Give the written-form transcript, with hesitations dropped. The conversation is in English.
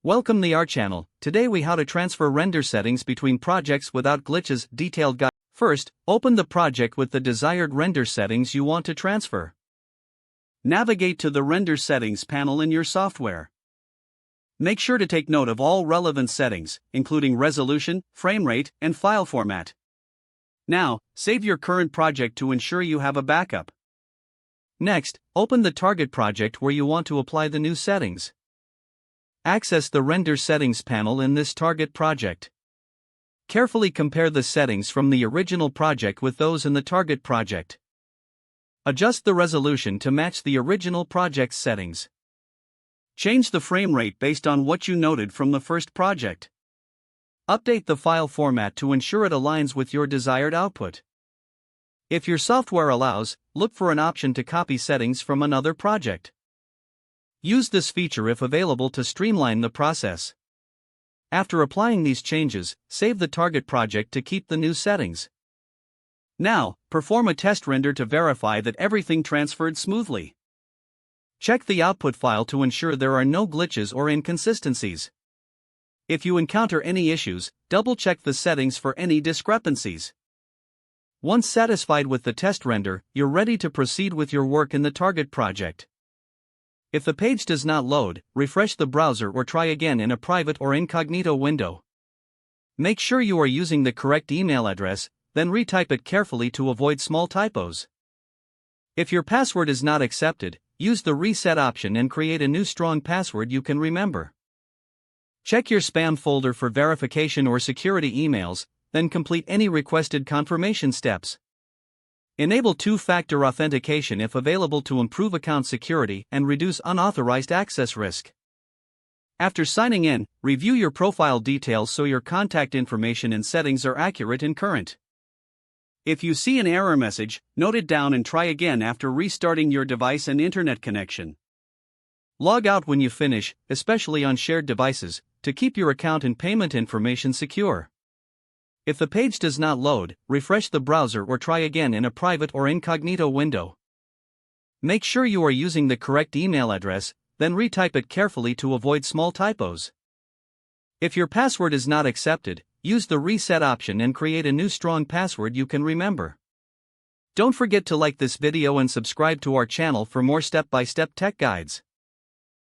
Welcome to our channel. Today we how to transfer render settings between projects without glitches. Detailed guide. First, open the project with the desired render settings you want to transfer. Navigate to the render settings panel in your software. Make sure to take note of all relevant settings, including resolution, frame rate, and file format. Now, save your current project to ensure you have a backup. Next, open the target project where you want to apply the new settings. Access the render settings panel in this target project. Carefully compare the settings from the original project with those in the target project. Adjust the resolution to match the original project's settings. Change the frame rate based on what you noted from the first project. Update the file format to ensure it aligns with your desired output. If your software allows, look for an option to copy settings from another project. Use this feature if available to streamline the process. After applying these changes, save the target project to keep the new settings. Now, perform a test render to verify that everything transferred smoothly. Check the output file to ensure there are no glitches or inconsistencies. If you encounter any issues, double-check the settings for any discrepancies. Once satisfied with the test render, you're ready to proceed with your work in the target project. If the page does not load, refresh the browser or try again in a private or incognito window. Make sure you are using the correct email address, then retype it carefully to avoid small typos. If your password is not accepted, use the reset option and create a new strong password you can remember. Check your spam folder for verification or security emails, then complete any requested confirmation steps. Enable two-factor authentication if available to improve account security and reduce unauthorized access risk. After signing in, review your profile details so your contact information and settings are accurate and current. If you see an error message, note it down and try again after restarting your device and internet connection. Log out when you finish, especially on shared devices, to keep your account and payment information secure. If the page does not load, refresh the browser or try again in a private or incognito window. Make sure you are using the correct email address, then retype it carefully to avoid small typos. If your password is not accepted, use the reset option and create a new strong password you can remember. Don't forget to like this video and subscribe to our channel for more step-by-step tech guides.